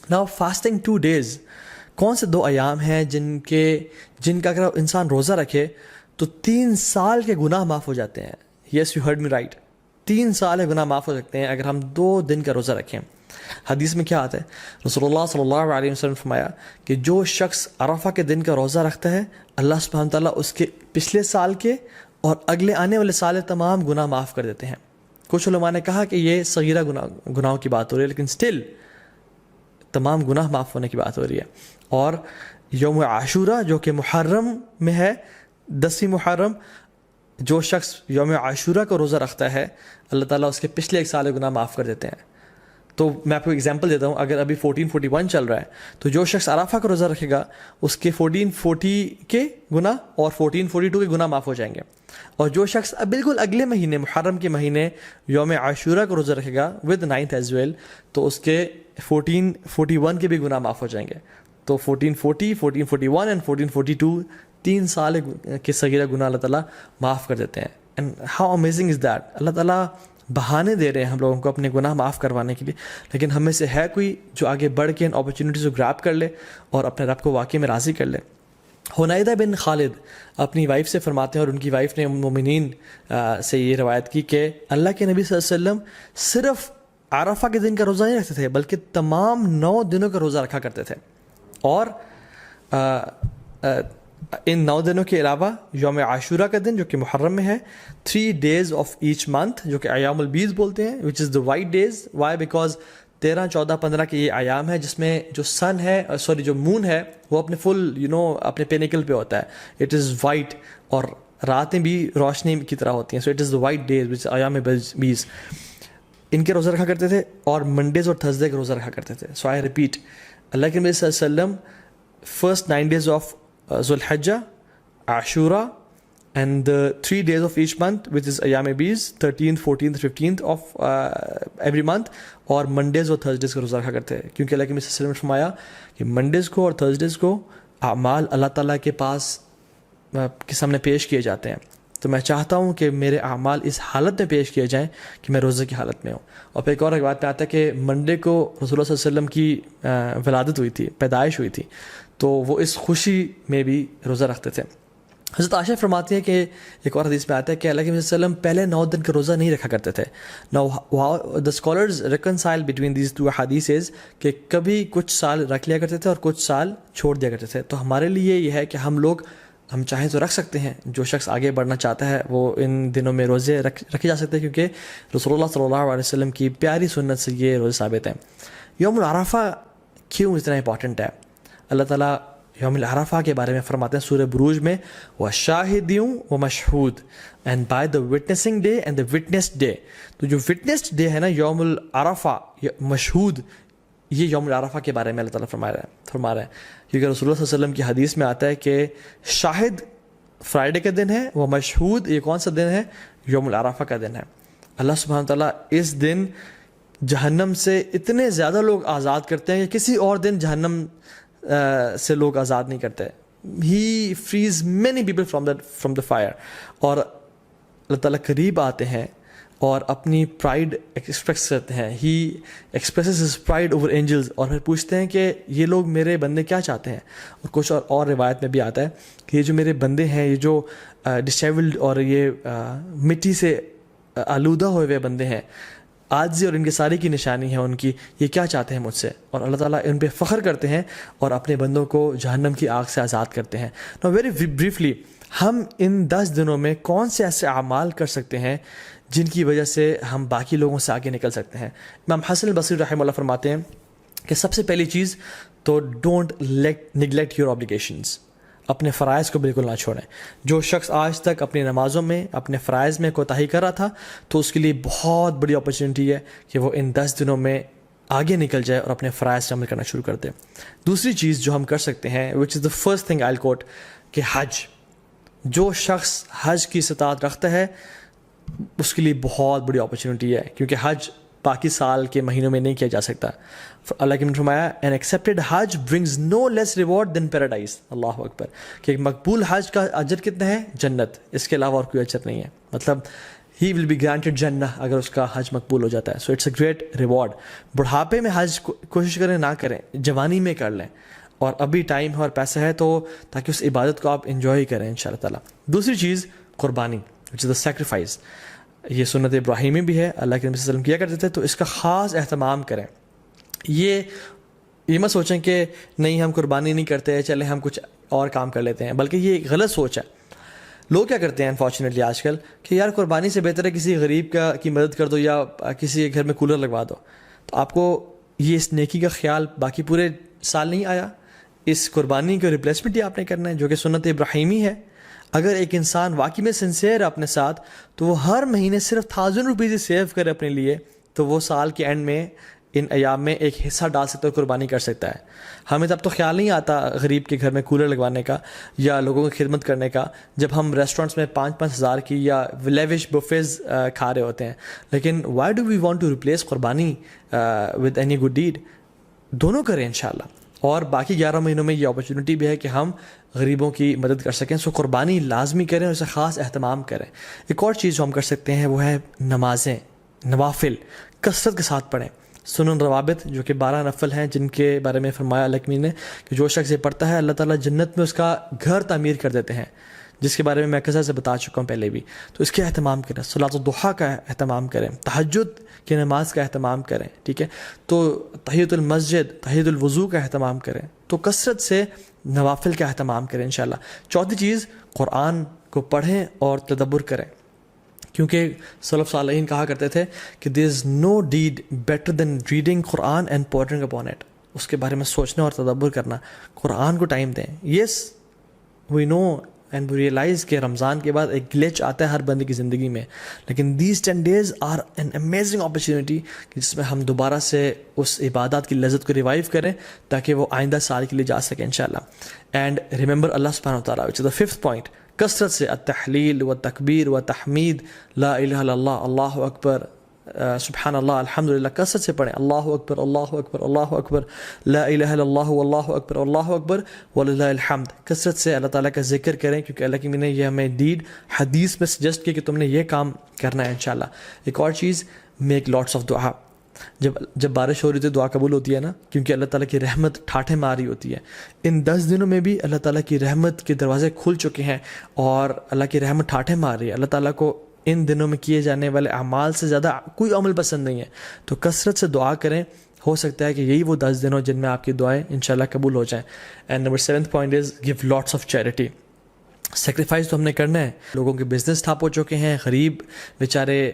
Now fasting 2 days کون سے 2 ایام ہیں جن کا اگر انسان روزہ رکھے تو 3 سال کے گناہ معاف ہو جاتے ہیں. Yes you heard me right, 3 سال کے گناہ معاف ہو سکتے ہیں اگر ہم 2 دن کا روزہ رکھیں. حدیث میں کیا آتا ہے؟ رسول اللہ صلی اللہ علیہ وسلم نے فرمایا کہ جو شخص عرفہ کے دن کا روزہ رکھتا ہے اللہ سبحانہ تعالیٰ اس کے پچھلے سال کے اور اگلے آنے والے سال تمام گناہ معاف کر دیتے ہیں. کچھ علماء نے کہا کہ یہ صغیرہ گناہوں کی بات ہو رہی ہے, لیکن سٹل تمام گناہ معاف ہونے کی بات ہو رہی ہے. اور یوم عاشورہ جو کہ محرم میں ہے, 10 محرم, جو شخص یوم عاشورہ کو روزہ رکھتا ہے اللہ تعالیٰ اس کے پچھلے 1 سال کے گناہ معاف کر دیتے ہیں. تو میں آپ کو ایگزامپل دیتا ہوں, اگر ابھی 1441 چل رہا ہے تو جو شخص عرفہ کا روزہ رکھے گا اس کے 1440 کے گناہ اور 1442 کے گناہ معاف ہو جائیں گے. اور جو شخص بالکل اگلے مہینے محرم کے مہینے یوم عاشورہ کا روزہ رکھے گا ود 9th ایز ویل, تو اس کے 1441 کے بھی گناہ معاف ہو جائیں گے. تو 1440, 1441 اینڈ 1442 3 سال کے صغیرہ گناہ اللہ تعالیٰ معاف کر دیتے ہیں. And how amazing is that. اللہ تعالیٰ بہانے دے رہے ہیں ہم لوگوں کو اپنے گناہ معاف کروانے کے لیے, لیکن ہم میں سے ہے کوئی جو آگے بڑھ کے ان اپرچونیٹیز کو گراب کر لے اور اپنے رب کو واقعی میں راضی کر لے. حنیدہ بن خالد اپنی وائف سے فرماتے ہیں, اور ان کی وائف نے مومنین سے یہ روایت کی کہ اللہ کے نبی صلی اللہ علیہ وسلم صرف عرفہ کے دن کا روزہ نہیں رکھتے تھے بلکہ تمام 9 دنوں کا روزہ رکھا کرتے تھے. اور ان 9 دنوں کے علاوہ یوم عاشورہ کا دن جو کہ محرم میں ہے, 3 days of each month جو کہ ایام البیض بولتے ہیں, which is the white days. Why? Because 13, 14, 15 کے یہ ایام ہے جس میں جو سن ہے جو مون ہے وہ اپنے فل اپنے پینیکل پہ ہوتا ہے. اٹ از وائٹ اور راتیں بھی روشنی کی طرح ہوتی ہیں. So it is the white days which ایام بیز. ان کے روزہ رکھا کرتے تھے اور منڈیز اور تھرسڈے کے روزہ رکھا کرتے تھے. سو آئی ریپیٹ, اللہ کے نبی صلی اللہ علیہ وسلم first 9 days of ذو الحجہ, عاشورہ, and the 3 days of each month which is ایام بیز 13th, 14th, 15th of every month, اور منڈیز اور تھرسڈیز کا روزہ رکھا کرتے ہیں. کیونکہ اللہ کے نبی صلی اللہ علیہ وسلم نے فرمایا کہ منڈیز کو اور تھرسڈیز کو اعمال اللہ تعالیٰ کے پاس کے سامنے پیش کیے جاتے ہیں. تو میں چاہتا ہوں کہ میرے اعمال اس حالت میں پیش کیے جائیں کہ میں روزے کی حالت میں ہوں. اور پھر ایک اور بات میں آتا ہے کہ منڈے کو رسول اللہ صلی اللہ علیہ وسلم کی ولادت ہوئی تھی, پیدائش ہوئی تھی, تو وہ اس خوشی میں بھی روزہ رکھتے تھے. حضرت عائشہ فرماتی ہے کہ ایک اور حدیث میں آتا ہے کہ اللہ کے نبی صلی اللہ علیہ وسلم پہلے 9 دن کا روزہ نہیں رکھا کرتے تھے. Now the scholars reconcile between these two hadiths کہ کبھی کچھ سال رکھ لیا کرتے تھے اور کچھ سال چھوڑ دیا کرتے تھے. تو ہمارے لیے یہ ہے کہ ہم چاہیں تو رکھ سکتے ہیں. جو شخص آگے بڑھنا چاہتا ہے وہ ان دنوں میں روزے رکھے جا سکتے ہیں, کیونکہ رسول اللہ صلی اللہ علیہ وسلم کی پیاری سنت سے یہ روزے ثابت ہیں. یوم العرفہ کیوں اتنا امپورٹنٹ ہے؟ اللہ تعالیٰ یوم العرفہ کے بارے میں فرماتے ہیں سورہ بروج میں, وَشَاهِدٍ وَمَشْهُودٍ and by the witnessing day and the witnessed day. تو جو وٹنسڈ ڈے ہے نا یوم العرفہ, مشہود, یہ یوم العرفہ کے بارے میں اللہ تعالیٰ فرما رہا ہے. کیونکہ رسول اللہ صلی اللہ علیہ وسلم کی حدیث میں آتا ہے کہ شاہد فرائیڈے کا دن ہے, وہ مشہود یہ کون سا دن ہے؟ یوم العرفہ کا دن ہے. اللہ سبحانہ تعالیٰ اس دن جہنم سے اتنے زیادہ لوگ آزاد کرتے ہیں کہ کسی اور دن جہنم سے لوگ آزاد نہیں کرتے. He frees many people from the fire. اور اللہ تعالیٰ قریب آتے ہیں اور اپنی پرائڈ ایکسپریس کرتے ہیں. He expresses his pride over angels, اور پھر پوچھتے ہیں کہ یہ لوگ میرے بندے کیا چاہتے ہیں. اور کچھ اور روایت میں بھی آتا ہے کہ یہ جو میرے بندے ہیں, یہ جو ڈسیبلڈ اور یہ مٹی سے آلودہ ہوئے ہوئے بندے ہیں, عاجزی اور ان کے ساری کی نشانی ہے ان کی, یہ کیا چاہتے ہیں مجھ سے. اور اللہ تعالیٰ ان پہ فخر کرتے ہیں اور اپنے بندوں کو جہنم کی آگ سے آزاد کرتے ہیں. نو ویری بریفلی, ہم ان 10 دنوں میں کون سے ایسے اعمال کر سکتے ہیں جن کی وجہ سے ہم باقی لوگوں سے آگے نکل سکتے ہیں؟ امام حسن البصری رحمہ اللہ فرماتے ہیں کہ سب سے پہلی چیز تو ڈونٹ نیگلیکٹ یور آبلیگیشنز. اپنے فرائض کو بالکل نہ چھوڑیں. جو شخص آج تک اپنی نمازوں میں اپنے فرائض میں کوتاہی کر رہا تھا تو اس کے لیے بہت بڑی اپرچونیٹی ہے کہ وہ ان 10 دنوں میں آگے نکل جائے اور اپنے فرائض سے عمل کرنا شروع کر دے. دوسری چیز جو ہم کر سکتے ہیں, وچ از دا فرسٹ تھنگ آئی کوٹ, کہ حج. جو شخص حج کی استطاعت رکھتا ہے اس کے لیے بہت بڑی اپرچونیٹی ہے, کیونکہ حج باقی سال کے مہینوں میں نہیں کیا جا سکتا. اللہ کے نے فرمایا an accepted Hajj brings no less reward than paradise. اللہ اکبر. کہ ایک مقبول حج کا اجر کتنا ہے؟ جنت, اس کے علاوہ اور کوئی اجر نہیں ہے. مطلب ہی ول بی گرانٹیڈ جنہ اگر اس کا حج مقبول ہو جاتا ہے. So it's a great reward. بڑھاپے میں حج کوشش کریں نہ کریں, جوانی میں کر لیں, اور ابھی ٹائم ہے اور پیسہ ہے تو تاکہ اس عبادت کو آپ انجوائے کریں ان شاء اللہ تعالیٰ. دوسری چیز قربانی, وچ از دا سیکریفائس. یہ سنت ابراہیمی بھی ہے, اللہ کے نبی صلی اللہ علیہ وسلم کیا کرتے تھے, تو اس کا خاص اہتمام کریں. یہ مت سوچیں کہ نہیں ہم قربانی نہیں کرتے, چلیں ہم کچھ اور کام کر لیتے ہیں, بلکہ یہ ایک غلط سوچ ہے. لوگ کیا کرتے ہیں انفارچونیٹلی آج کل کہ یار قربانی سے بہتر ہے کسی غریب کی مدد کر دو یا کسی کے گھر میں کولر لگوا دو. تو آپ کو یہ اس نیکی کا خیال باقی پورے سال نہیں آیا, اس قربانی کو ریپلیسمنٹ ہی آپ نے کرنا ہے جو کہ سنت ابراہیمی ہے. اگر ایک انسان واقعی میں سنسیئر ہے اپنے ساتھ تو وہ ہر مہینے صرف 1000 روپیز سیو کرے اپنے لیے, تو وہ سال کے اینڈ میں ان ایام میں ایک حصہ ڈال سکتا ہے, قربانی کر سکتا ہے. ہمیں تب تو خیال نہیں آتا غریب کے گھر میں کولر لگوانے کا یا لوگوں کی خدمت کرنے کا جب ہم ریسٹورینٹس میں 5-5 ہزار کی یا لیوش بفیز کھا رہے ہوتے ہیں. لیکن why do we want to replace قربانی ود اینی گڈ ڈیڈ؟ دونوں کریں انشاءاللہ. اور باقی 11 مہینوں میں یہ اپرچونٹی بھی ہے کہ ہم غریبوں کی مدد کر سکیں. سو قربانی لازمی کریں اور اسے خاص اہتمام کریں. ایک اور چیز جو ہم کر سکتے ہیں وہ ہے نمازیں, نوافل کثرت کے ساتھ پڑھیں. سنن روابط جو کہ 12 نفل ہیں جن کے بارے میں فرمایا اللہ نے کہ جو شخص یہ پڑھتا ہے اللہ تعالیٰ جنت میں اس کا گھر تعمیر کر دیتے ہیں, جس کے بارے میں کثرت سے بتا چکا ہوں پہلے بھی. تو اس کے اہتمام کریں, صلاۃ الضحیٰ کا اہتمام کریں, تہجد کی نماز کا اہتمام کریں, ٹھیک ہے, تو تحیۃ المسجد, تحیۃ الوضو کا اہتمام کریں. تو کثرت سے نوافل کا اہتمام کریں انشاءاللہ. چوتھی چیز, قرآن کو پڑھیں اور تدبر کریں, کیونکہ سلف صالحین کہا کرتے تھے کہ there is no deed better than reading Quran and pondering upon it. اس کے بارے میں سوچنا اور تدبر کرنا. قرآن کو ٹائم دیں. یس وی نو اینڈ وی ریئلائز کہ رمضان کے بعد ایک گلیچ آتا ہے ہر بندے کی زندگی میں, لیکن these 10 days are an amazing opportunity جس میں ہم دوبارہ سے اس عبادات کی لذت کو ریوائیو کریں تاکہ وہ آئندہ سال کے لیے جا سکیں انشاءاللہ. اینڈ ریممبر اللہ سبحانہ وتعالیٰ, وچ از دا 5th point, کثرت سے التحلیل و تکبیر و تحمید, لا الہ الا اللہ, اللہ اکبر, سبحان اللہ, الحمدللہ, کثرت سے پڑھیں. اللہ اکبر, اللہ اکبر, اللہ اکبر, لا الہ الا اللہ, اللہ اکبر, اللہ اکبر وللہ الحمد. کثرت سے اللہ تعالیٰ کا ذکر کریں کیونکہ اللہ کی نے یہ ہمیں ڈیڈ حدیث میں سجیسٹ کیا کہ تم نے یہ کام کرنا ہے انشاءاللہ. ایک اور چیز, میک لاٹس آف دعا. جب بارش ہو رہی ہوتی ہے دعا قبول ہوتی ہے نا, کیونکہ اللہ تعالیٰ کی رحمت ٹھاٹھے ماری ہوتی ہے. ان 10 دنوں میں بھی اللہ تعالیٰ کی رحمت کے دروازے کھل چکے ہیں اور اللہ کی رحمت ٹھاٹھے مار رہی ہے. اللہ تعالیٰ کو ان دنوں میں کیے جانے والے اعمال سے زیادہ کوئی عمل پسند نہیں ہے. تو کثرت سے دعا کریں, ہو سکتا ہے کہ یہی وہ 10 دن ہو جن میں آپ کی دعائیں انشاءاللہ قبول ہو جائیں. And number 7th point is give lots of charity. Sacrifice تو ہم نے کرنا ہے. لوگوں کے بزنس ٹھپ ہو چکے ہیں, غریب بیچارے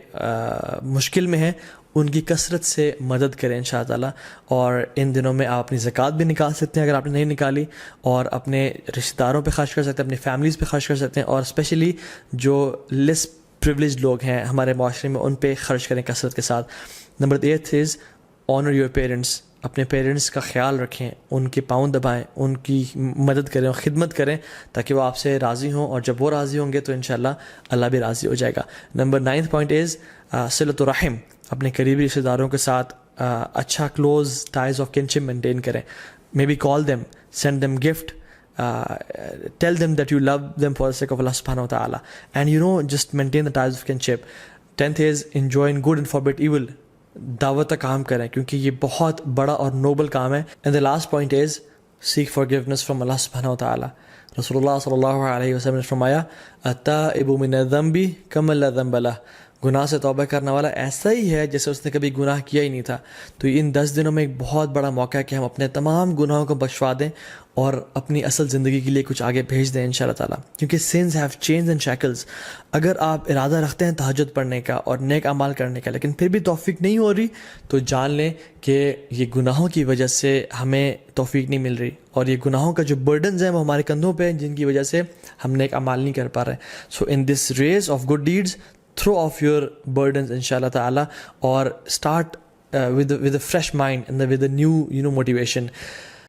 مشکل میں ہیں, ان کی کثرت سے مدد کریں انشاء اللہ. اور ان دنوں میں آپ اپنی زکوٰۃ بھی نکال سکتے ہیں اگر آپ نے نہیں نکالی, اور اپنے رشتہ داروں پہ خرچ کر سکتے ہیں, اپنی فیملیز پہ خرچ کر سکتے ہیں, اور اسپیشلی جو لیس پریولیج لوگ ہیں ہمارے معاشرے میں ان پہ خرچ کریں کثرت کے ساتھ. Number 8 is owner your parents. اپنے پیرنٹس کا خیال رکھیں, ان کے پاؤں دبائیں, ان کی مدد کریں اور خدمت کریں تاکہ وہ آپ سے راضی ہوں, اور جب وہ راضی ہوں گے تو انشاءاللہ اللہ بھی راضی ہو جائے گا. نمبر 9th point از صلۃ الرحم. اپنے قریبی رشتہ داروں کے ساتھ اچھا close ties of kinship maintain کریں. Maybe call them, send them gift, tell them that you love them for the sake of Allah subhanahu wa ta'ala, and just maintain the ties of kinship. 10th is enjoin good and forbid evil. دعوت کا کام کریں کیونکہ یہ بہت بڑا اور Nobel کام ہے. and the last point is seek forgiveness from Allah subhanahu wa ta'ala. رسول اللہ صلی اللہ علیہ وسلم نے فرمایا التائب من الذنب کمن لا ذنب لہ. گناہ سے توبہ کرنے والا ایسا ہی ہے جیسے اس نے کبھی گناہ کیا ہی نہیں تھا. تو ان 10 دنوں میں ایک بہت بڑا موقع ہے کہ ہم اپنے تمام گناہوں کو بخشوا دیں اور اپنی اصل زندگی کے لیے کچھ آگے بھیج دیں انشاءاللہ تعالیٰ, کیونکہ sins have chains and shackles. اگر آپ ارادہ رکھتے ہیں تہجد پڑھنے کا اور نیک اعمال کرنے کا لیکن پھر بھی توفیق نہیں ہو رہی, تو جان لیں کہ یہ گناہوں کی وجہ سے ہمیں توفیق نہیں مل رہی, اور یہ گناہوں کا جو برڈنز ہیں وہ ہمارے کندھوں پہ ہیں جن کی وجہ سے ہم نیک اعمال نہیں کر پا رہے. So in this race of good deeds throw off your burdens inshallah ta'ala, or start with a fresh mind and with a new motivation.